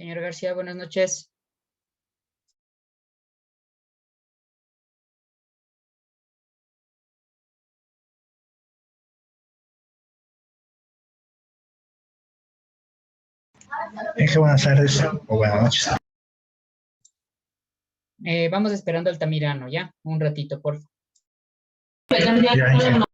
Señor García, buenas noches. Buenas tardes o buenas noches. Vamos esperando al Altamirano, ¿ya? Un ratito, por favor. Ya.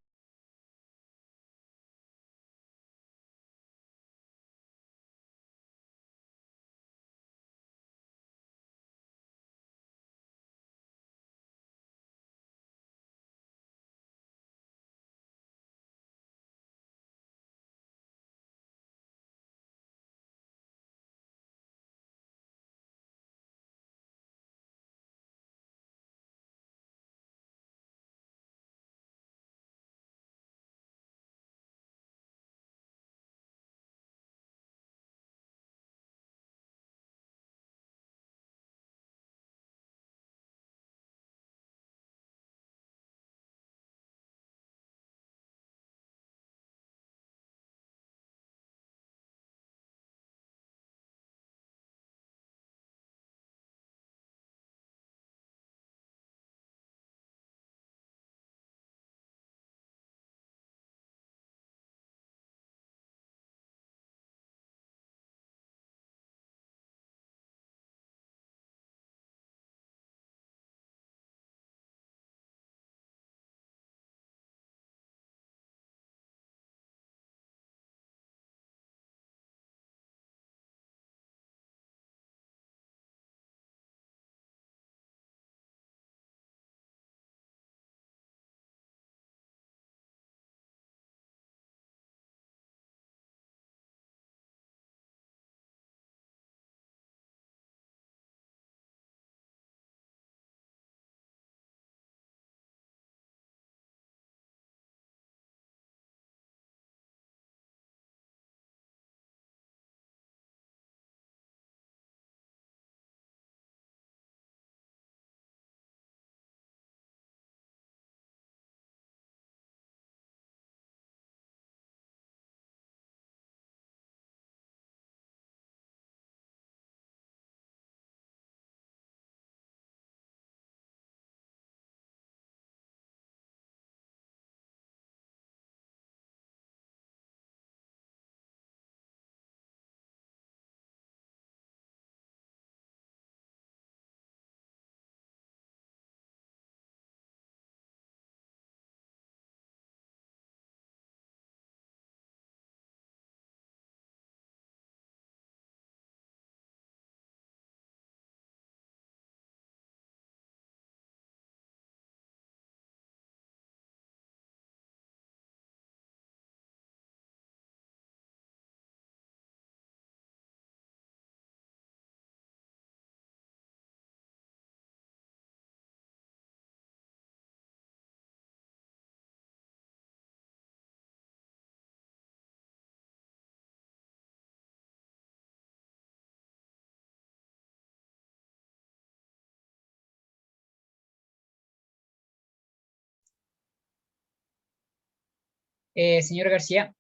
Señor García,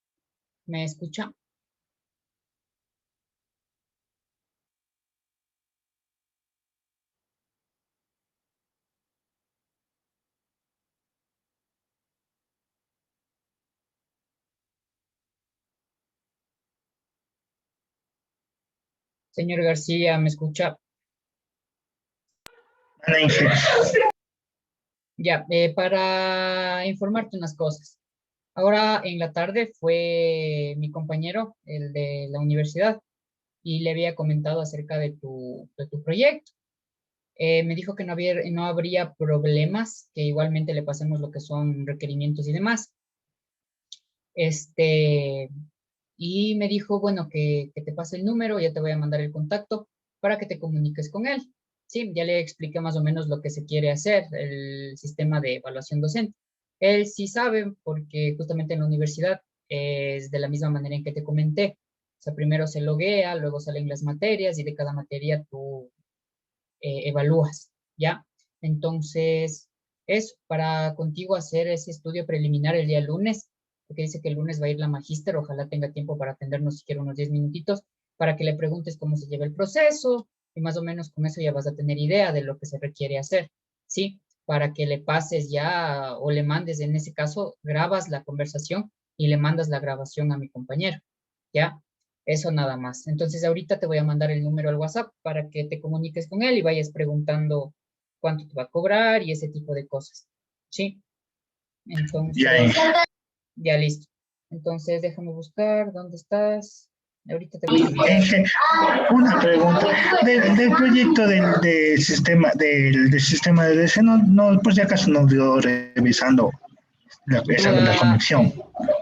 ¿me escucha? Señor García, ¿me escucha? Ya, para informarte unas cosas. Ahora en la tarde fue mi compañero, el de la universidad, y le había comentado acerca de tu proyecto. Me dijo que no habría problemas, que igualmente le pasemos lo que son requerimientos y demás. Este, y me dijo, bueno, que te pase el número, ya te voy a mandar el contacto para que te comuniques con él. Sí, ya le expliqué más o menos lo que se quiere hacer, el sistema de evaluación docente. Él sí sabe porque justamente en la universidad es de la misma manera en que te comenté. O sea, primero se loguea, luego salen las materias y de cada materia tú evalúas, ¿ya? Entonces, es para contigo hacer ese estudio preliminar el día lunes, porque dice que el lunes va a ir la magíster, ojalá tenga tiempo para atendernos siquiera unos 10 minutitos, para que le preguntes cómo se lleva el proceso y más o menos con eso ya vas a tener idea de lo que se requiere hacer, ¿sí? Para que le pases ya o le mandes, en ese caso, grabas la conversación y le mandas la grabación a mi compañero, ¿ya? Eso nada más. Entonces ahorita te voy a mandar el número al WhatsApp para que te comuniques con él y vayas preguntando cuánto te va a cobrar y ese tipo de cosas, ¿sí? Ya, Entonces, ya listo. Entonces, déjame buscar, ¿dónde estás? Ahorita te voy a enviar. Una pregunta. Del proyecto del sistema de DC, no, por si acaso no dio revisando la Toda- conexión.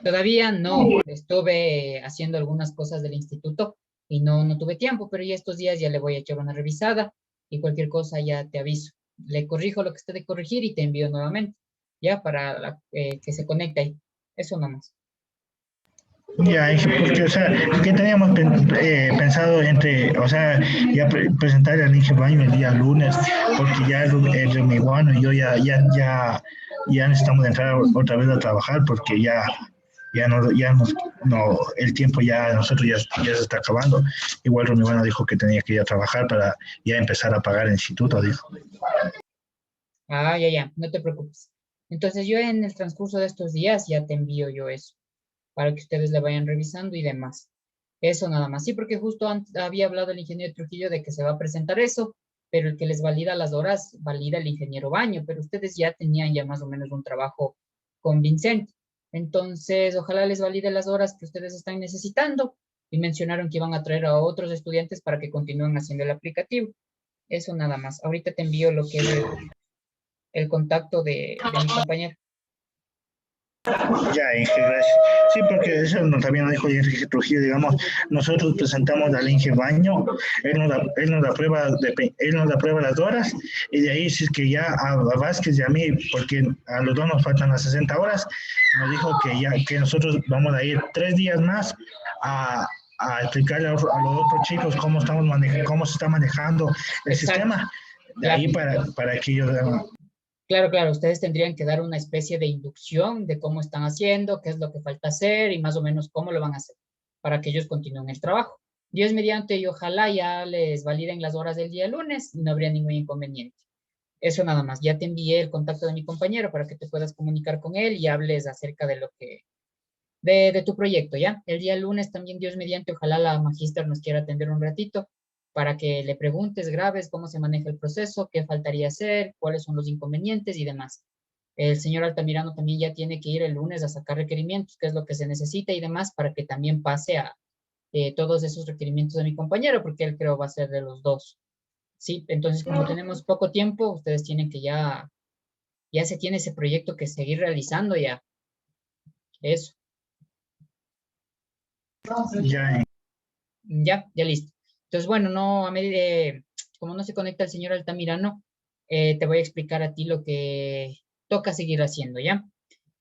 Todavía no. Estuve haciendo algunas cosas del instituto y no tuve tiempo, pero ya estos días ya le voy a echar una revisada y cualquier cosa ya te aviso. Le corrijo lo que esté de corregir y te envío nuevamente, ya para que se conecte ahí. Eso nomás. Ya, porque, o sea, que teníamos pensado o sea, ya presentar al Inge Baño el día lunes, porque ya el Remiguano y yo ya necesitamos entrar otra vez a trabajar, porque el tiempo ya nosotros ya se está acabando. Igual Remiguano dijo que tenía que ir a trabajar para ya empezar a pagar el instituto, dijo. Ah, ya, no te preocupes. Entonces yo en el transcurso de estos días ya te envío yo eso, para que ustedes le vayan revisando y demás. Eso nada más. Sí, porque justo había hablado el ingeniero Trujillo de que se va a presentar eso, pero el que les valida las horas valida el ingeniero Baño, pero ustedes ya tenían ya más o menos un trabajo convincente. Entonces, ojalá les valide las horas que ustedes están necesitando y mencionaron que iban a traer a otros estudiantes para que continúen haciendo el aplicativo. Eso nada más. Ahorita te envío lo que es el contacto de mi compañero. Ya, Inge, gracias. Sí, porque eso también nos dijo Inge Trujillo, digamos, nosotros presentamos al Inge Baño, él nos aprueba las horas, y de ahí si es que ya a Vázquez y a mí, porque a los dos nos faltan las 60 horas, nos dijo que nosotros vamos a ir 3 días más a explicarle a los otros chicos cómo se está manejando el Exacto. sistema, de Claro. ahí para que ellos Claro, claro, ustedes tendrían que dar una especie de inducción de cómo están haciendo, qué es lo que falta hacer y más o menos cómo lo van a hacer para que ellos continúen el trabajo. Dios mediante y ojalá ya les validen las horas del día lunes y no habría ningún inconveniente. Eso nada más. Ya te envié el contacto de mi compañero para que te puedas comunicar con él y hables acerca de lo que, de tu proyecto, ¿ya? El día lunes también, Dios mediante, ojalá la magíster nos quiera atender un ratito para que le preguntes, grabes cómo se maneja el proceso, qué faltaría hacer, cuáles son los inconvenientes y demás. El señor Altamirano también ya tiene que ir el lunes a sacar requerimientos, qué es lo que se necesita y demás, para que también pase a todos esos requerimientos de mi compañero, porque él creo va a ser de los dos. Sí, entonces como tenemos poco tiempo, ustedes tienen que ya se tiene ese proyecto que seguir realizando ya. Eso. ya. Ya listo. Entonces, bueno, no, a medida, como no se conecta el señor Altamirano, te voy a explicar a ti lo que toca seguir haciendo, ¿ya?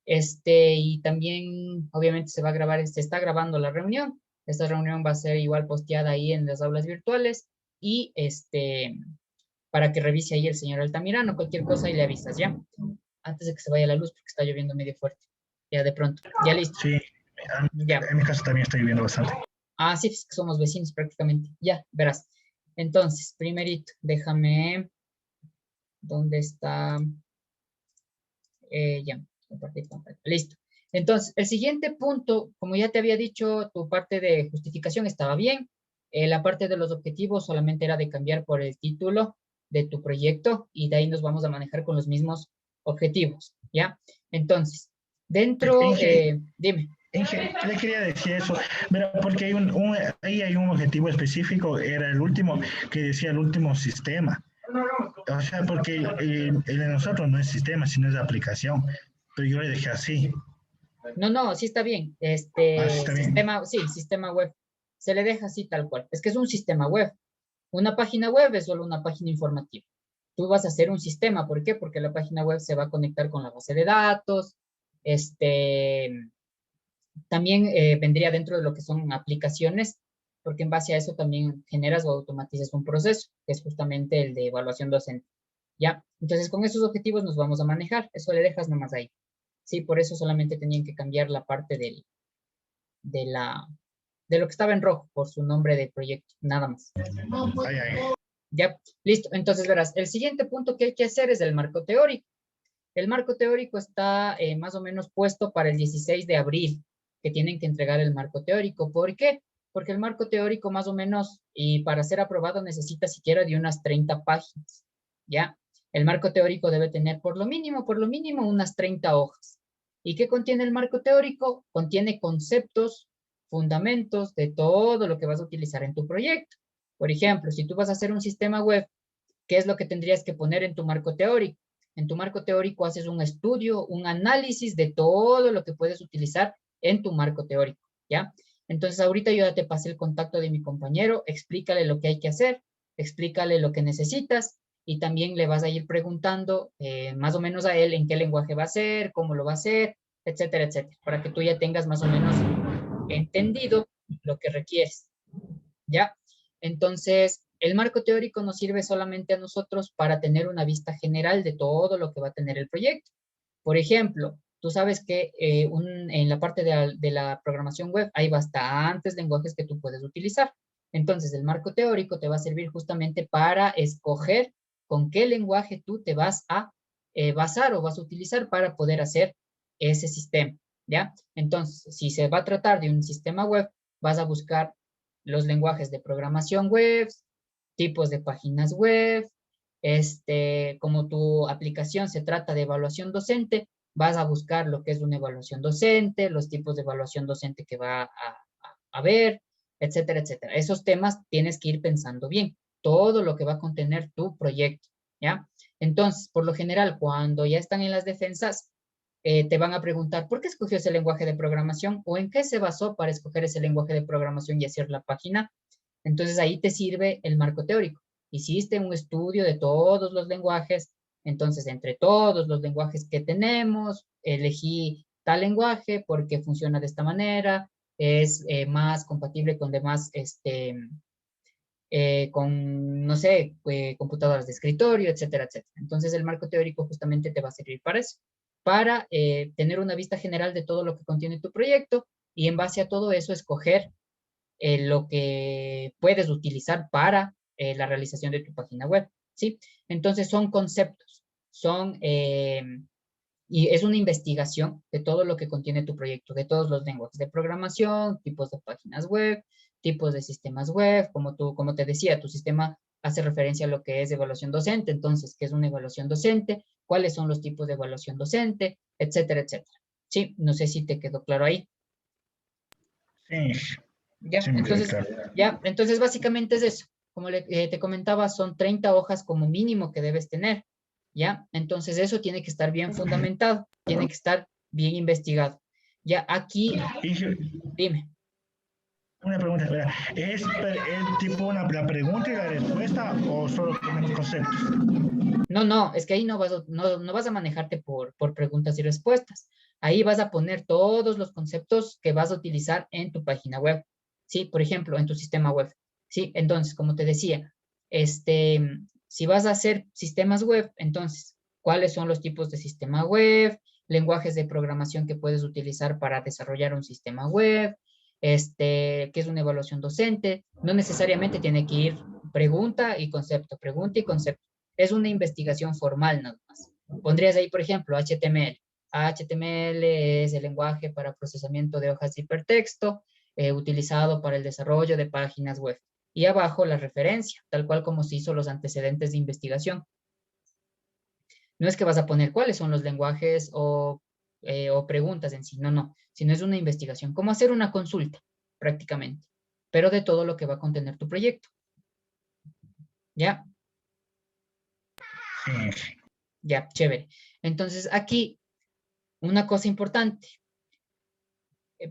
Y también, obviamente, se va a grabar, se está grabando la reunión. Esta reunión va a ser igual posteada ahí en las aulas virtuales y para que revise ahí el señor Altamirano, cualquier cosa y le avisas, ¿ya? Antes de que se vaya la luz, porque está lloviendo medio fuerte. Ya de pronto. Ya listo. Sí, Ya. en mi casa también estoy viviendo bastante. Ah, sí, es que somos vecinos prácticamente. Ya, verás. Entonces, primerito, déjame, ¿dónde está? Ya, compartir pantalla. Listo. Entonces, el siguiente punto, como ya te había dicho, tu parte de justificación estaba bien. La parte de los objetivos solamente era de cambiar por el título de tu proyecto y de ahí nos vamos a manejar con los mismos objetivos, ¿ya? Entonces, dentro, Inge, dime. Le quería decir eso, pero porque ahí hay un objetivo específico, era el último, que decía el último sistema. O sea, porque el de nosotros no es sistema, sino es aplicación. Pero yo le dejé así. No, sí está bien. Así está bien. Sí, sistema web. Se le deja así tal cual. Es que es un sistema web. Una página web es solo una página informativa. Tú vas a hacer un sistema. ¿Por qué? Porque la página web se va a conectar con la base de datos. También vendría dentro de lo que son aplicaciones, porque en base a eso también generas o automatizas un proceso, que es justamente el de evaluación docente. ¿Ya? Entonces, con esos objetivos nos vamos a manejar. Eso le dejas nomás ahí. Sí, por eso solamente tenían que cambiar la parte de la de lo que estaba en rojo por su nombre de proyecto, nada más. Ay, ay. Ya, listo. Entonces verás, el siguiente punto que hay que hacer es el marco teórico. El marco teórico está más o menos puesto para el 16 de abril, que tienen que entregar el marco teórico. ¿Por qué? Porque el marco teórico más o menos, y para ser aprobado necesita siquiera de unas 30 páginas, ¿ya? El marco teórico debe tener por lo mínimo unas 30 hojas. ¿Y qué contiene el marco teórico? Contiene conceptos, fundamentos de todo lo que vas a utilizar en tu proyecto. Por ejemplo, si tú vas a hacer un sistema web, ¿qué es lo que tendrías que poner en tu marco teórico? En tu marco teórico haces un estudio, un análisis de todo lo que puedes utilizar en tu marco teórico, ¿ya? Entonces ahorita yo ya te pasé el contacto de mi compañero, explícale lo que hay que hacer, explícale lo que necesitas y también le vas a ir preguntando más o menos a él en qué lenguaje va a ser, cómo lo va a hacer, etcétera, etcétera, para que tú ya tengas más o menos entendido lo que requieres, ¿ya? Entonces, el marco teórico nos sirve solamente a nosotros para tener una vista general de todo lo que va a tener el proyecto. Por ejemplo, tú sabes que en la parte de la programación web hay bastantes lenguajes que tú puedes utilizar. Entonces, el marco teórico te va a servir justamente para escoger con qué lenguaje tú te vas a basar o vas a utilizar para poder hacer ese sistema, ¿ya? Entonces, si se va a tratar de un sistema web, vas a buscar los lenguajes de programación web, tipos de páginas web, como tu aplicación se trata de evaluación docente, vas a buscar lo que es una evaluación docente, los tipos de evaluación docente que va a ver, etcétera, etcétera. Esos temas tienes que ir pensando bien, todo lo que va a contener tu proyecto, ¿ya? Entonces, por lo general, cuando ya están en las defensas, te van a preguntar, ¿por qué escogió ese lenguaje de programación? ¿O en qué se basó para escoger ese lenguaje de programación y hacer la página? Entonces ahí te sirve el marco teórico. Hiciste un estudio de todos los lenguajes, entonces entre todos los lenguajes que tenemos, elegí tal lenguaje porque funciona de esta manera, es más compatible con demás, con, no sé, computadoras de escritorio, etcétera, etcétera. Entonces el marco teórico justamente te va a servir para eso, para tener una vista general de todo lo que contiene tu proyecto y en base a todo eso escoger lo que puedes utilizar para la realización de tu página web, ¿sí? Entonces son conceptos, y es una investigación de todo lo que contiene tu proyecto, de todos los lenguajes de programación, tipos de páginas web, tipos de sistemas web, como te decía, tu sistema hace referencia a lo que es evaluación docente, entonces, ¿qué es una evaluación docente? ¿Cuáles son los tipos de evaluación docente? Etcétera, etcétera. Sí, no sé si te quedó claro ahí. Sí, Ya, sí me quedó entonces, claro. entonces básicamente es eso. Como te comentaba, son 30 hojas como mínimo que debes tener, ¿ya? Entonces eso tiene que estar bien fundamentado, tiene que estar bien investigado. Ya, aquí, Y dime. una pregunta, espera, ¿es tipo la pregunta y la respuesta o solo tenemos conceptos? No, es que ahí no vas a manejarte por preguntas y respuestas. Ahí vas a poner todos los conceptos que vas a utilizar en tu página web, ¿sí? Por ejemplo, en tu sistema web, ¿sí? Entonces, como te decía, si vas a hacer sistemas web, entonces, ¿cuáles son los tipos de sistema web? Lenguajes de programación que puedes utilizar para desarrollar un sistema web, ¿qué es una evaluación docente? No necesariamente tiene que ir pregunta y concepto, es una investigación formal nada más. Pondrías ahí, por ejemplo, HTML. HTML es el lenguaje para procesamiento de hojas de hipertexto utilizado para el desarrollo de páginas web. Y abajo la referencia, tal cual como se hizo los antecedentes de investigación. No es que vas a poner cuáles son los lenguajes o preguntas en sí, no, sino es una investigación, como hacer una consulta prácticamente, pero de todo lo que va a contener tu proyecto. ¿Ya? Sí. Ya, chévere. Entonces, aquí, una cosa importante,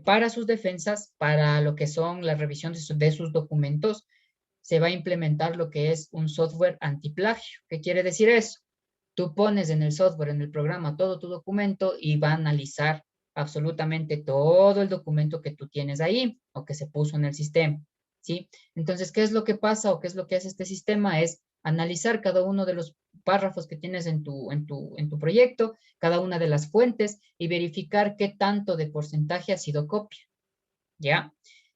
para sus defensas, para lo que son la revisión de sus documentos, se va a implementar lo que es un software antiplagio. ¿Qué quiere decir eso? Tú pones en el software, en el programa, todo tu documento y va a analizar absolutamente todo el documento que tú tienes ahí o que se puso en el sistema, ¿sí? Entonces, ¿qué es lo que pasa o qué es lo que hace este sistema? Es analizar cada uno de los párrafos que tienes en tu proyecto, cada una de las fuentes y verificar qué tanto de porcentaje ha sido copia, ¿ya?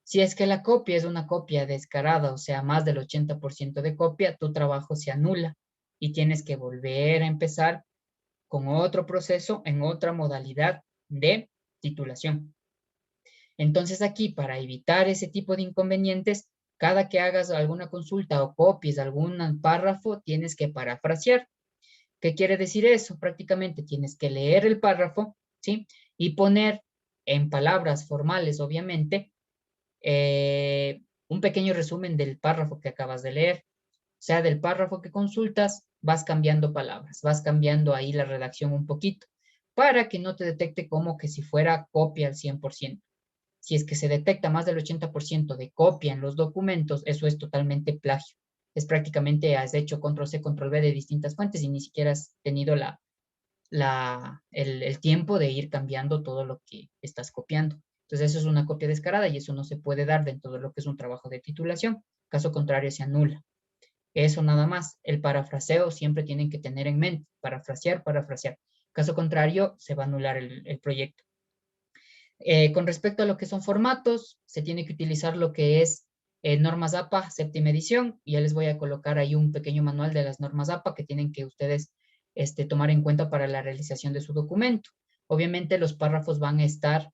Si es que la copia es una copia descarada, o sea, más del 80% de copia, tu trabajo se anula y tienes que volver a empezar con otro proceso en otra modalidad de titulación. Entonces aquí, para evitar ese tipo de inconvenientes, cada que hagas alguna consulta o copies algún párrafo, tienes que parafrasear. ¿Qué quiere decir eso? Prácticamente tienes que leer el párrafo, ¿sí? Y poner en palabras formales, obviamente, un pequeño resumen del párrafo que acabas de leer. O sea, del párrafo que consultas, vas cambiando palabras, vas cambiando ahí la redacción un poquito, para que no te detecte como que si fuera copia al 100%. Si es que se detecta más del 80% de copia en los documentos, eso es totalmente plagio. Es prácticamente, has hecho control C, control V de distintas fuentes y ni siquiera has tenido el tiempo de ir cambiando todo lo que estás copiando. Entonces, eso es una copia descarada y eso no se puede dar dentro de lo que es un trabajo de titulación. Caso contrario, se anula. Eso nada más. El parafraseo siempre tienen que tener en mente. Parafrasear, parafrasear. Caso contrario, se va a anular el proyecto. Con respecto a lo que son formatos, se tiene que utilizar lo que es normas APA, séptima edición, y ya les voy a colocar ahí un pequeño manual de las normas APA que tienen que ustedes tomar en cuenta para la realización de su documento. Obviamente los párrafos van a estar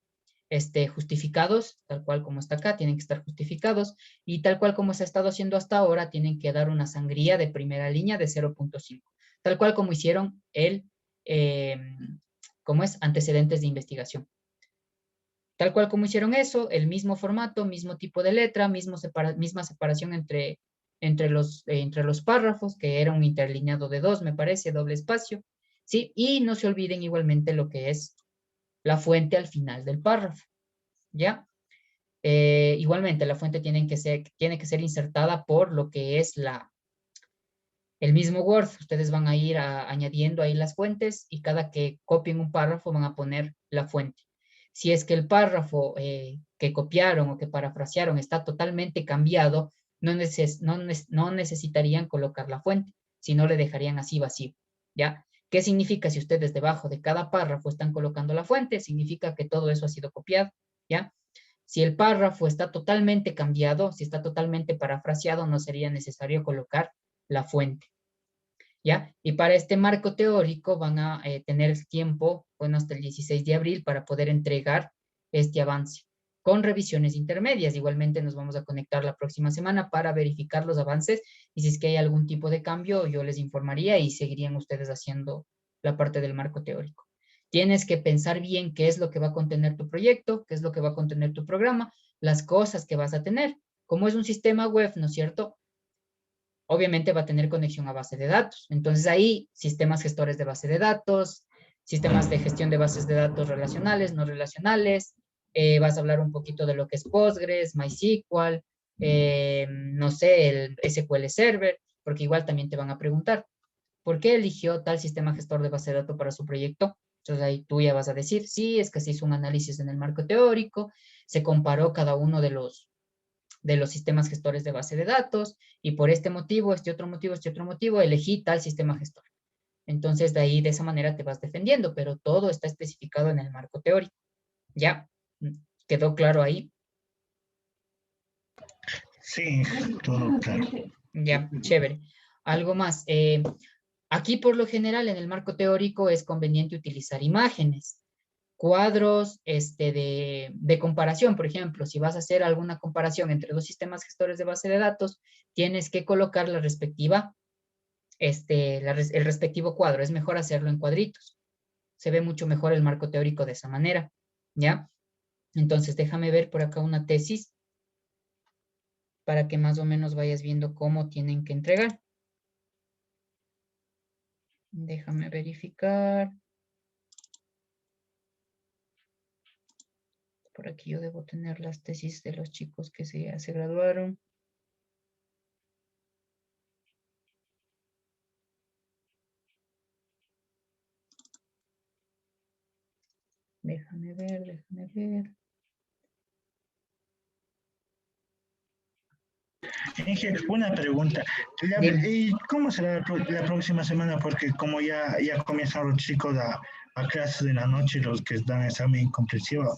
justificados, tal cual como está acá, tienen que estar justificados, y tal cual como se ha estado haciendo hasta ahora, tienen que dar una sangría de primera línea de 0.5, tal cual como hicieron ¿cómo es? Antecedentes de investigación. Tal cual como hicieron eso, el mismo formato, mismo tipo de letra, misma separación entre los párrafos, que era un interlineado de 2, me parece, doble espacio, ¿sí? Y no se olviden igualmente lo que es la fuente al final del párrafo, ¿ya? Igualmente, la fuente tiene que ser insertada por lo que es el mismo Word. Ustedes van a ir añadiendo ahí las fuentes y cada que copien un párrafo van a poner la fuente. Si es que el párrafo que copiaron o que parafrasearon está totalmente cambiado, no necesitarían colocar la fuente, sino le dejarían así vacío, ¿ya? ¿Qué significa si ustedes debajo de cada párrafo están colocando la fuente? Significa que todo eso ha sido copiado, ¿ya? Si el párrafo está totalmente cambiado, si está totalmente parafraseado, no sería necesario colocar la fuente, ¿ya? Y para este marco teórico van a tener tiempo, bueno, hasta el 16 de abril para poder entregar este avance con revisiones intermedias. Igualmente nos vamos a conectar la próxima semana para verificar los avances y si es que hay algún tipo de cambio, yo les informaría y seguirían ustedes haciendo la parte del marco teórico. Tienes que pensar bien qué es lo que va a contener tu proyecto, qué es lo que va a contener tu programa, las cosas que vas a tener. Como es un sistema web, ¿no es cierto? Obviamente va a tener conexión a base de datos. Entonces ahí, sistemas gestores de base de datos, sistemas de gestión de bases de datos relacionales, no relacionales, vas a hablar un poquito de lo que es Postgres, MySQL, no sé, el SQL Server, porque igual también te van a preguntar, ¿por qué eligió tal sistema gestor de base de datos para su proyecto? Entonces ahí tú ya vas a decir, sí, es que se hizo un análisis en el marco teórico, se comparó cada uno de los sistemas gestores de base de datos y por este motivo, este otro motivo, elegí tal sistema gestor. Entonces, de ahí, de esa manera te vas defendiendo, pero todo está especificado en el marco teórico. ¿Ya? ¿Quedó claro ahí? Sí, todo claro. Ya, chévere. Algo más. Aquí, por lo general, en el marco teórico es conveniente utilizar imágenes, cuadros de comparación. Por ejemplo, si vas a hacer alguna comparación entre dos sistemas gestores de base de datos, tienes que colocar la respectiva, el respectivo cuadro. Es mejor hacerlo en cuadritos. Se ve mucho mejor el marco teórico de esa manera, ¿ya? Entonces, déjame ver por acá una tesis para que más o menos vayas viendo cómo tienen que entregar. Déjame verificar. Por aquí yo debo tener las tesis de los chicos que se graduaron. Déjame ver, déjame ver. Inge, una pregunta. Dime. ¿Y cómo será la próxima semana? Porque como ya comienzan los chicos a clases de la noche, los que dan examen comprensivo,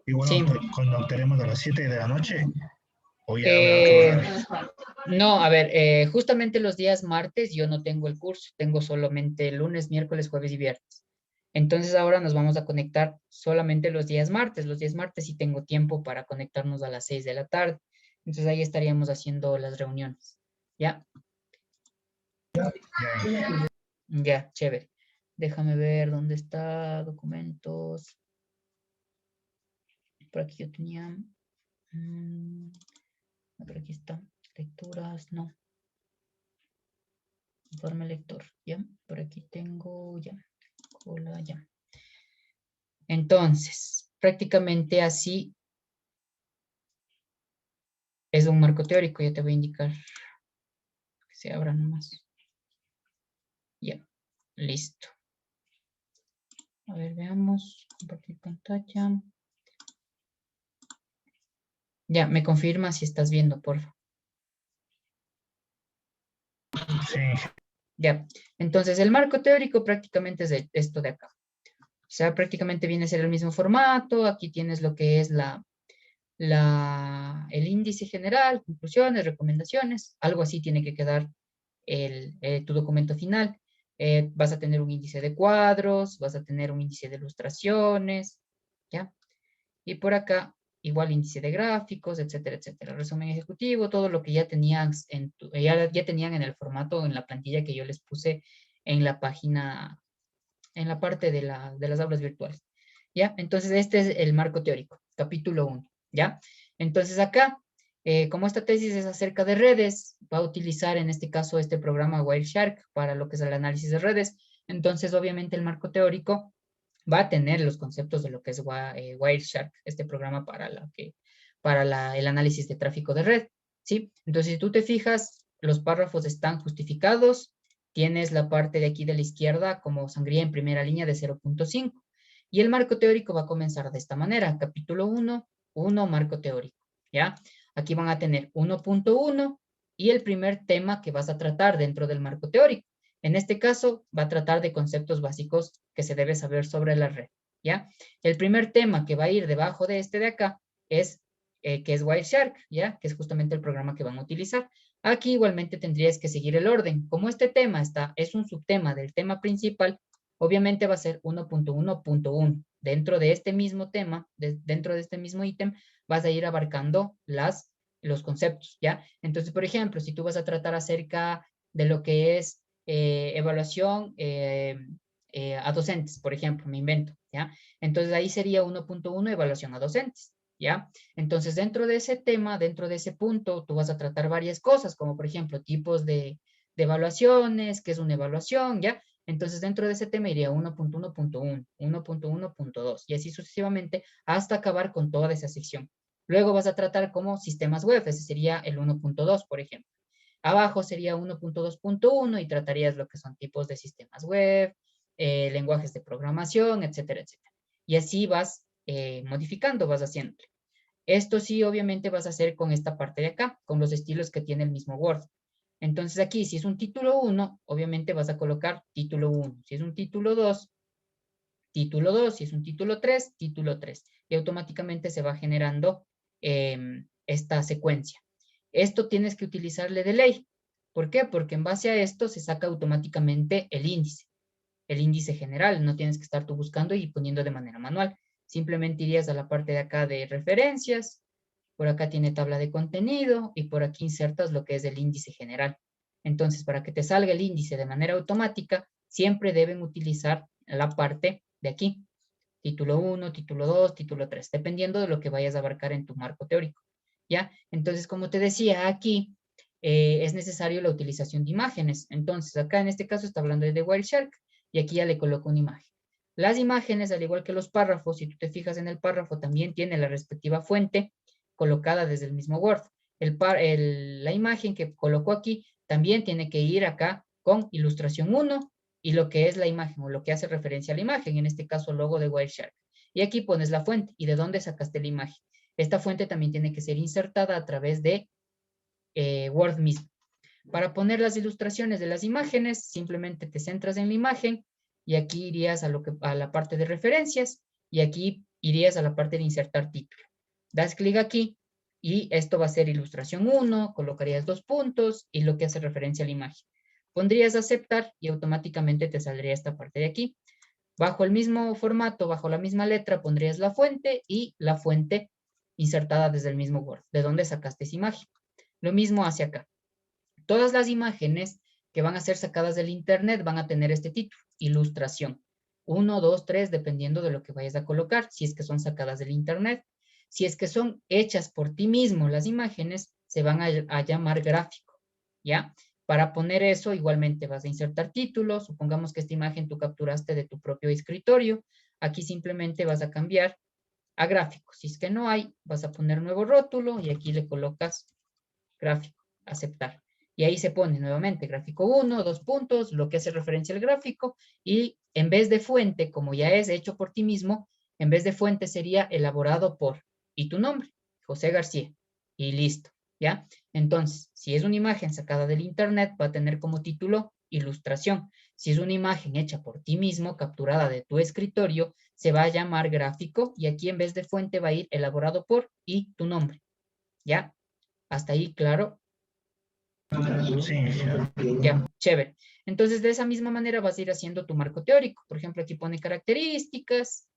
Igual Sí. conectaremos a las 7 de la noche. O ya habrá que Eh, bajar. no, a ver, justamente los días martes yo no tengo el curso, tengo solamente lunes, miércoles, jueves y viernes. Entonces ahora nos vamos a conectar solamente los días martes. Los días martes sí tengo tiempo para conectarnos a las 6 de la tarde. Entonces ahí estaríamos haciendo las reuniones. ¿Ya? Ya. Ya, chévere. Déjame ver dónde está documentos. Por aquí yo tenía. Por aquí está. Lecturas, no. Informe lector, ¿ya? Por aquí tengo, ya. Hola, ya. Entonces, prácticamente así es un marco teórico. Ya te voy a indicar que se abra nomás. Ya, listo. A ver, veamos. Compartir pantalla. Ya, me confirma si estás viendo, por favor. Sí, Ya, entonces el marco teórico prácticamente es esto de acá. O sea, prácticamente viene a ser el mismo formato. Aquí tienes lo que es el índice general, conclusiones, recomendaciones. Algo así tiene que quedar tu documento final. Vas a tener un índice de cuadros, vas a tener un índice de ilustraciones, ¿ya? Y por acá, igual índice de gráficos, etcétera, etcétera. Resumen ejecutivo, todo lo que ya tenían ya tenían en el formato, en la plantilla que yo les puse en la página, en la parte de las aulas virtuales. ¿Ya? Entonces, este es el marco teórico, capítulo 1, ¿ya? Entonces, acá, como esta tesis es acerca de redes, va a utilizar en este caso este programa Wireshark para lo que es el análisis de redes. Entonces, obviamente, el marco teórico va a tener los conceptos de lo que es Wireshark, este programa para el análisis de tráfico de red, ¿sí? Entonces, si tú te fijas, los párrafos están justificados, tienes la parte de aquí de la izquierda como sangría en primera línea de 0.5. Y el marco teórico va a comenzar de esta manera, capítulo 1, marco teórico, ¿ya? Aquí van a tener 1.1 y el primer tema que vas a tratar dentro del marco teórico. En este caso, va a tratar de conceptos básicos que se debe saber sobre la red, ¿ya? El primer tema que va a ir debajo de este de acá es, que es Wireshark, ¿ya? Que es justamente el programa que van a utilizar. Aquí igualmente tendrías que seguir el orden. Como este tema es un subtema del tema principal, obviamente va a ser 1.1.1. Dentro de este mismo tema, dentro de este mismo ítem, vas a ir abarcando los conceptos, ¿ya? Entonces, por ejemplo, si tú vas a tratar acerca de lo que es evaluación a docentes, por ejemplo, me invento, ¿ya? Entonces ahí sería 1.1 evaluación a docentes, ¿ya? Entonces dentro de ese tema, dentro de ese punto, tú vas a tratar varias cosas, como por ejemplo tipos de evaluaciones, qué es una evaluación, ¿ya? Entonces dentro de ese tema iría 1.1.1, 1.1.2 y así sucesivamente hasta acabar con toda esa sección. Luego vas a tratar como sistemas web, ese sería el 1.2, por ejemplo. Abajo sería 1.2.1 y tratarías lo que son tipos de sistemas web, lenguajes de programación, etcétera, etcétera. Y así vas modificando, vas haciendo. Esto sí, obviamente vas a hacer con esta parte de acá, con los estilos que tiene el mismo Word. Entonces aquí, si es un título 1, obviamente vas a colocar título 1. Si es un título 2, título 2. Si es un título 3, título 3. Y automáticamente se va generando esta secuencia. Esto tienes que utilizarle de ley. ¿Por qué? Porque en base a esto se saca automáticamente el índice general. No tienes que estar tú buscando y poniendo de manera manual. Simplemente irías a la parte de acá de referencias. Por acá tiene tabla de contenido y por aquí insertas lo que es el índice general. Entonces, para que te salga el índice de manera automática, siempre deben utilizar la parte de aquí. Título 1, título 2, título 3, dependiendo de lo que vayas a abarcar en tu marco teórico. ¿Ya? Entonces, como te decía, aquí es necesario la utilización de imágenes. Entonces, acá en este caso está hablando de Wireshark y aquí ya le coloco una imagen. Las imágenes, al igual que los párrafos, si tú te fijas en el párrafo, también tiene la respectiva fuente colocada desde el mismo Word. La imagen que colocó aquí también tiene que ir acá con ilustración 1 y lo que es la imagen o lo que hace referencia a la imagen, en este caso logo de Wireshark. Y aquí pones la fuente y de dónde sacaste la imagen. Esta fuente también tiene que ser insertada a través de Word mismo. Para poner las ilustraciones de las imágenes, simplemente te centras en la imagen y aquí irías a la parte de referencias y aquí irías a la parte de insertar título. Das clic aquí y esto va a ser ilustración 1, colocarías 2 puntos y lo que hace referencia a la imagen. Pondrías aceptar y automáticamente te saldría esta parte de aquí. Bajo el mismo formato, bajo la misma letra, pondrías la fuente y la fuente insertada desde el mismo Word, de donde sacaste esa imagen. Lo mismo hacia acá. Todas las imágenes que van a ser sacadas del internet van a tener este título, ilustración. 1, 2, 3, dependiendo de lo que vayas a colocar, si es que son sacadas del internet. Si es que son hechas por ti mismo las imágenes, se van a llamar gráfico, ¿ya? Para poner eso, igualmente vas a insertar títulos. Supongamos que esta imagen tú capturaste de tu propio escritorio. Aquí simplemente vas a cambiar a gráfico. Si es que no hay, vas a poner nuevo rótulo y aquí le colocas gráfico, aceptar. Y ahí se pone nuevamente gráfico 1, 2 puntos, lo que hace referencia al gráfico, y en vez de fuente, como ya es hecho por ti mismo, en vez de fuente sería elaborado por, y tu nombre, José García, y listo, ¿ya? Entonces, si es una imagen sacada del internet, va a tener como título ilustración. Si es una imagen hecha por ti mismo, capturada de tu escritorio, se va a llamar gráfico, y aquí en vez de fuente va a ir elaborado por, y tu nombre, ¿ya? Hasta ahí, claro. Sí, Ya, chévere. Entonces, de esa misma manera vas a ir haciendo tu marco teórico. Por ejemplo, aquí pone características,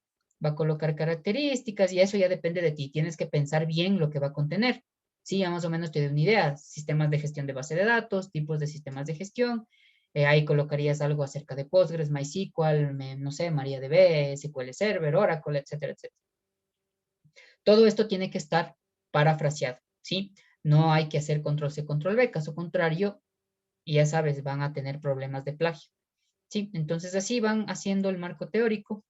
va a colocar características y eso ya depende de ti. Tienes que pensar bien lo que va a contener. Sí, ya más o menos te doy una idea. Sistemas de gestión de base de datos, tipos de sistemas de gestión. Ahí colocarías algo acerca de Postgres, MySQL, no sé, MariaDB, SQL Server, Oracle, etcétera, etcétera. Todo esto tiene que estar parafraseado, ¿sí? No hay que hacer control-C, control-V, caso contrario, y ya sabes, van a tener problemas de plagio. Sí, entonces así van haciendo el marco teórico.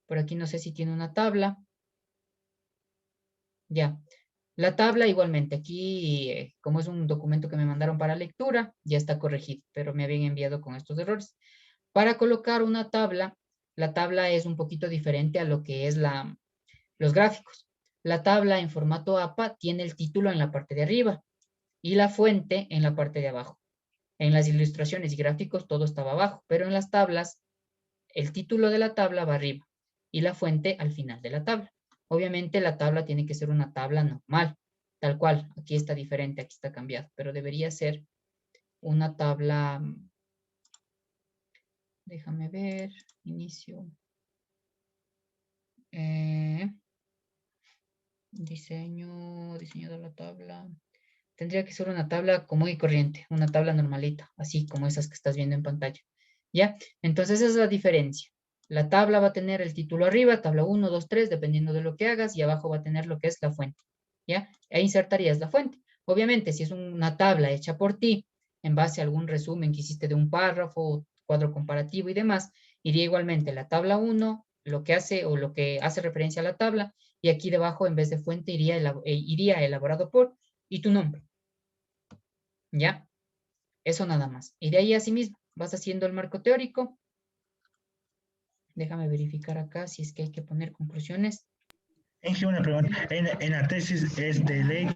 Por aquí no sé si tiene una tabla. Ya. La tabla igualmente, aquí como es un documento que me mandaron para lectura, ya está corregido, pero me habían enviado con estos errores. Para colocar una tabla, la tabla es un poquito diferente a lo que es los gráficos. La tabla en formato APA tiene el título en la parte de arriba y la fuente en la parte de abajo. En las ilustraciones y gráficos todo estaba abajo, pero en las tablas el título de la tabla va arriba y la fuente al final de la tabla. Obviamente la tabla tiene que ser una tabla normal, tal cual. Aquí está diferente, aquí está cambiado, pero debería ser una tabla, déjame ver, inicio, eh, diseño de la tabla. Tendría que ser una tabla común y corriente, una tabla normalita, así como esas que estás viendo en pantalla. ¿Ya? Entonces esa es la diferencia. La tabla va a tener el título arriba, tabla 1, 2, 3, dependiendo de lo que hagas, y abajo va a tener lo que es la fuente. ¿Ya? E insertarías la fuente. Obviamente, si es una tabla hecha por ti, en base a algún resumen que hiciste de un párrafo, cuadro comparativo y demás, iría igualmente la tabla 1, lo que hace o lo que hace referencia a la tabla, y aquí debajo, en vez de fuente, iría elaborado por y tu nombre. ¿Ya? Eso nada más. Y de ahí asimismo, vas haciendo el marco teórico. Déjame verificar acá si es que hay que poner conclusiones. Inge, una pregunta. En la tesis es de ley,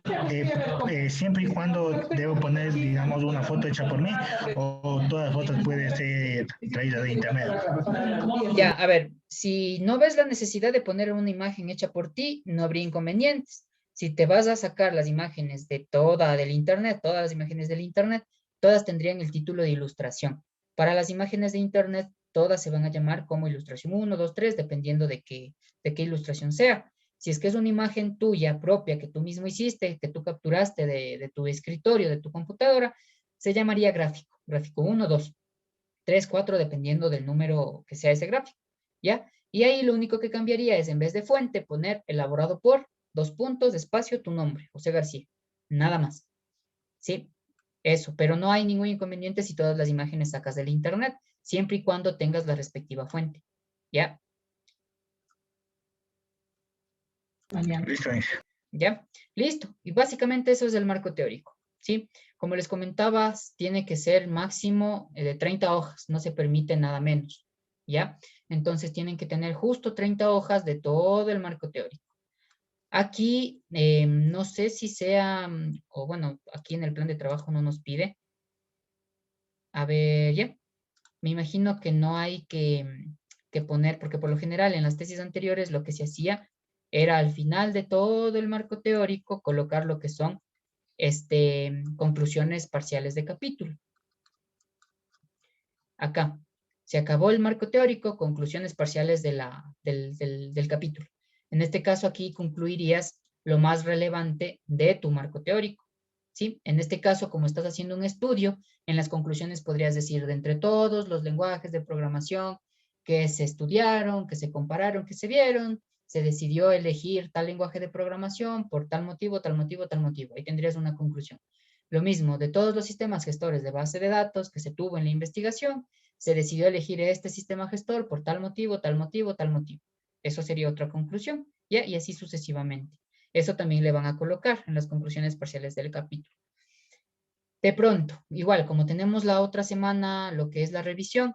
siempre y cuando debo poner, digamos, una foto hecha por mí o todas las fotos pueden ser traídas de internet. Ya, a ver, si no ves la necesidad de poner una imagen hecha por ti, no habría inconvenientes. Si te vas a sacar las imágenes de del internet, todas las imágenes del internet, todas tendrían el título de ilustración. Para las imágenes de internet, todas se van a llamar como ilustración 1, 2, 3, dependiendo de qué ilustración sea. Si es que es una imagen tuya propia que tú mismo hiciste, que tú capturaste de tu escritorio, de tu computadora, se llamaría gráfico, gráfico 1, 2. 3, 4, dependiendo del número que sea ese gráfico, ¿ya? Y ahí lo único que cambiaría es, en vez de fuente, poner elaborado por, 2 puntos, espacio, tu nombre, José García. Nada más, ¿sí? Eso, pero no hay ningún inconveniente si todas las imágenes sacas del internet, siempre y cuando tengas la respectiva fuente, ¿ya? Listo, Inge. ¿Ya? Listo. Y básicamente eso es el marco teórico, ¿sí? Como les comentaba, tiene que ser máximo de 30 hojas, no se permite nada menos, ¿ya? Entonces tienen que tener justo 30 hojas de todo el marco teórico. Aquí, no sé si sea, o bueno, aquí en el plan de trabajo no nos pide. A ver, ya. Me imagino que no hay que que poner, porque por lo general en las tesis anteriores lo que se hacía era al final de todo el marco teórico colocar lo que son conclusiones parciales de capítulo. Acá, se acabó el marco teórico, conclusiones parciales del capítulo. En este caso aquí concluirías lo más relevante de tu marco teórico, ¿sí? En este caso, como estás haciendo un estudio, en las conclusiones podrías decir de entre todos los lenguajes de programación que se estudiaron, que se compararon, que se vieron, se decidió elegir tal lenguaje de programación por tal motivo, tal motivo, tal motivo. Ahí tendrías una conclusión. Lo mismo, de todos los sistemas gestores de base de datos que se tuvo en la investigación, se decidió elegir este sistema gestor por tal motivo, tal motivo, tal motivo. Eso sería otra conclusión, ¿ya? Y así sucesivamente. Eso también le van a colocar en las conclusiones parciales del capítulo. De pronto, igual, como tenemos la otra semana lo que es la revisión,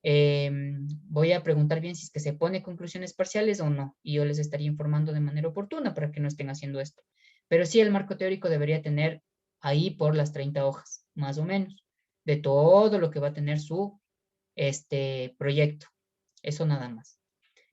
voy a preguntar bien si es que se pone conclusiones parciales o no, y yo les estaría informando de manera oportuna para que no estén haciendo esto. Pero sí, el marco teórico debería tener ahí por las 30 hojas, más o menos, de todo lo que va a tener su proyecto. Eso nada más.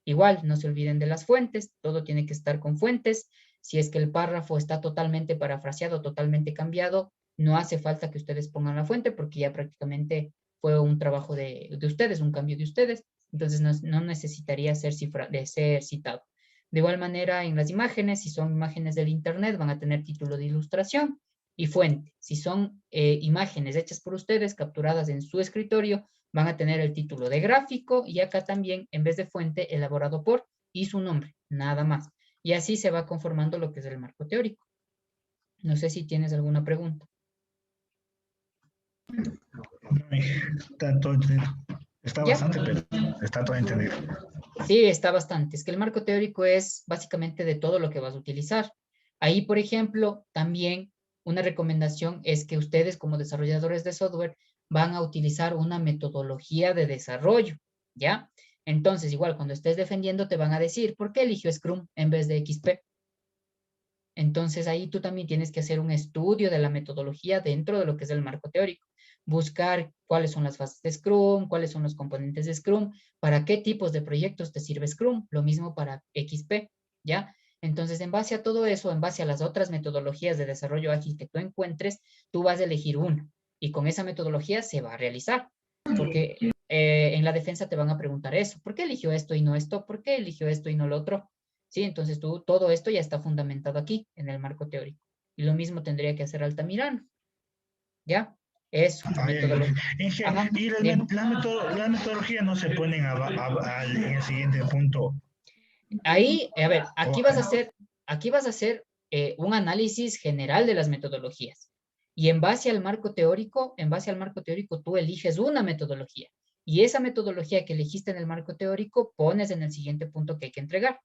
Igual, no se olviden de las fuentes, todo tiene que estar con fuentes. Si es que el párrafo está totalmente parafraseado, totalmente cambiado, no hace falta que ustedes pongan la fuente porque ya prácticamente fue un trabajo de ustedes, un cambio de ustedes, entonces no necesitaría ser citado. De igual manera, en las imágenes, si son imágenes del internet, van a tener título de ilustración y fuente. Si son imágenes hechas por ustedes, capturadas en su escritorio, van a tener el título de gráfico y acá también, en vez de fuente, elaborado por y su nombre, nada más. Y así se va conformando lo que es el marco teórico. No sé si tienes alguna pregunta. Está todo entendido. Está ¿Ya? bastante, pero está todo entendido. Sí, está bastante. Es que el marco teórico es básicamente de todo lo que vas a utilizar. Ahí, por ejemplo, también una recomendación es que ustedes como desarrolladores de software van a utilizar una metodología de desarrollo, ¿ya? Entonces, igual, cuando estés defendiendo te van a decir, ¿por qué eligió Scrum en vez de XP? Entonces, ahí tú también tienes que hacer un estudio de la metodología dentro de lo que es el marco teórico. Buscar cuáles son las fases de Scrum, cuáles son los componentes de Scrum, para qué tipos de proyectos te sirve Scrum, lo mismo para XP, ¿ya? Entonces, en base a todo eso, en base a las otras metodologías de desarrollo ágil que tú encuentres, tú vas a elegir una y con esa metodología se va a realizar. Porque en la defensa te van a preguntar eso, ¿por qué eligió esto y no esto? ¿Por qué eligió esto y no lo otro? ¿Sí? Entonces todo esto ya está fundamentado aquí, en el marco teórico. Y lo mismo tendría que hacer Altamirano, ¿ya? Eso, metodología. Ajá, Y bien. la metodología no se ponen en el siguiente punto. Ahí, a ver, O, aquí vas a hacer un análisis general de las metodologías. Y en base al marco teórico, tú eliges una metodología. Y esa metodología que elegiste en el marco teórico, pones en el siguiente punto que hay que entregar.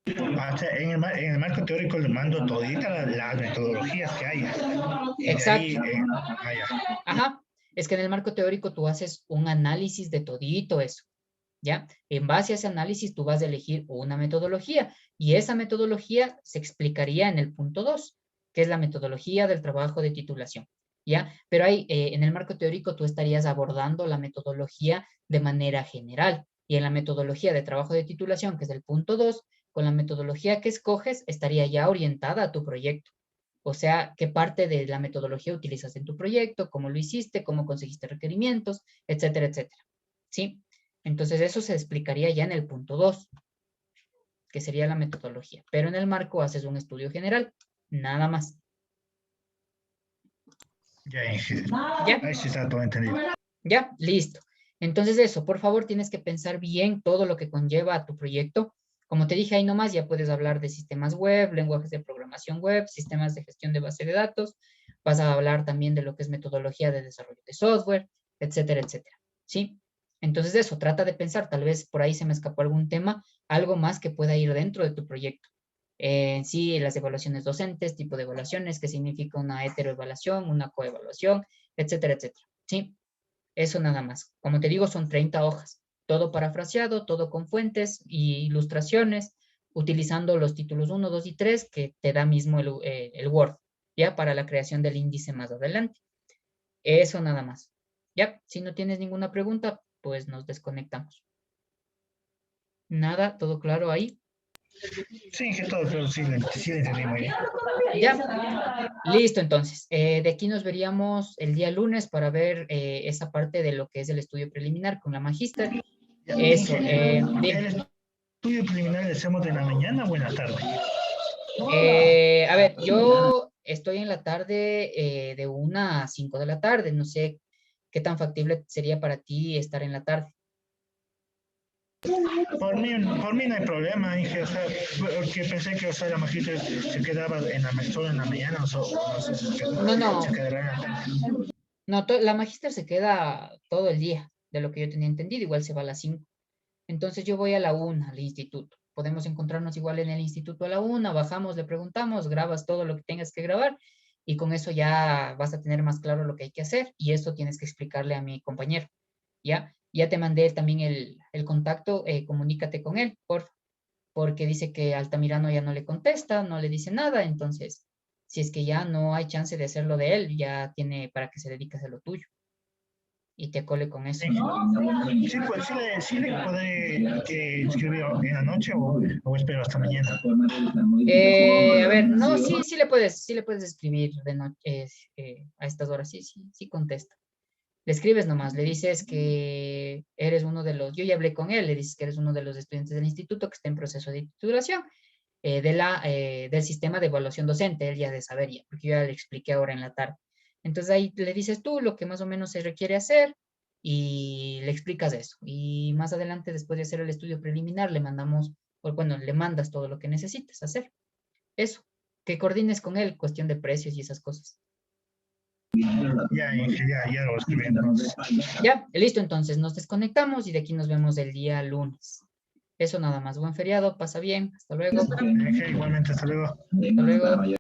en el marco teórico le mando toditas las metodologías que hay. Y de ahí, Exacto. Ajá. Es que en el marco teórico tú haces un análisis de todito eso. ¿Ya? En base a ese análisis tú vas a elegir una metodología y esa metodología se explicaría en el punto 2, que es la metodología del trabajo de titulación, ¿ya? Pero ahí, en el marco teórico tú estarías abordando la metodología de manera general y en la metodología de trabajo de titulación, que es el punto 2, con la metodología que escoges estaría ya orientada a tu proyecto. O sea, qué parte de la metodología utilizas en tu proyecto, cómo lo hiciste, cómo conseguiste requerimientos, etcétera, etcétera. ¿Sí? Entonces eso se explicaría ya en el punto 2, que sería la metodología. Pero en el marco haces un estudio general, nada más. Ya, ¿Ya? ahí sí está todo entendido. ¿Ya? Listo. Entonces eso, por favor, tienes que pensar bien todo lo que conlleva a tu proyecto. Como te dije ahí nomás, ya puedes hablar de sistemas web, lenguajes de programación web, sistemas de gestión de base de datos. Vas a hablar también de lo que es metodología de desarrollo de software, etcétera, etcétera. ¿Sí? Entonces eso, trata de pensar, tal vez por ahí se me escapó algún tema, algo más que pueda ir dentro de tu proyecto. Sí, las evaluaciones docentes, tipo de evaluaciones, qué significa una heteroevaluación, una coevaluación, etcétera, etcétera. ¿Sí? Eso nada más. Como te digo, son 30 hojas. Todo parafraseado, todo con fuentes y ilustraciones, utilizando los títulos 1, 2 y 3 que te da mismo el Word, ¿ya? Para la creación del índice más adelante. Eso nada más. ¿Ya? Si no tienes ninguna pregunta, pues nos desconectamos. Nada, todo claro ahí. Sí, que todo, pero sí le entendí muy bien. Ya, listo entonces. De aquí nos veríamos el día lunes para ver esa parte de lo que es el estudio preliminar con la magíster. Ya, Eso, ¿el dime. estudio preliminar lo hacemos de la mañana o en la tarde? A ver, yo estoy en la tarde de 1 a 5 de la tarde. No sé qué tan factible sería para ti estar en la tarde. Por mí no hay problema, dije, o sea, porque pensé que, o sea, la magíster se quedaba solo en la mañana, o no sé si No, se no, quedará en la tarde. no, la magíster se queda todo el día, de lo que yo tenía entendido, igual se va a las 5. Entonces yo voy a la 1 al instituto. Podemos encontrarnos igual en el instituto a la 1, bajamos, le preguntamos, grabas todo lo que tengas que grabar y con eso ya vas a tener más claro lo que hay que hacer y eso tienes que explicarle a mi compañero, ¿ya? Ya te mandé también el contacto, comunícate con él, porque dice que Altamirano ya no le contesta, no le dice nada, entonces, si es que ya no hay chance de hacerlo de él, ya tiene para que se dedique a hacer lo tuyo y te acole con eso. Sí, pues sí le podré escribir en la noche o espero hasta mañana. A ver, no, sí, sí le puedes escribir de noche, a estas horas, sí, sí, sí contesta. Le escribes nomás, le dices que eres uno de los, yo ya hablé con él, le dices que eres uno de los estudiantes del instituto que está en proceso de titulación del sistema de evaluación docente, él ya de saber ya, porque yo ya le expliqué ahora en la tarde. Entonces ahí le dices tú lo que más o menos se requiere hacer y le explicas eso. Y más adelante, después de hacer el estudio preliminar, le mandamos, o bueno, le mandas todo lo que necesites hacer. Eso, que coordines con él, cuestión de precios y esas cosas. Ya lo escribí entonces. Ya, listo, entonces nos desconectamos y de aquí nos vemos el día lunes. Eso nada más. Buen feriado, pasa bien. Hasta luego. Igualmente, hasta luego. Hasta luego.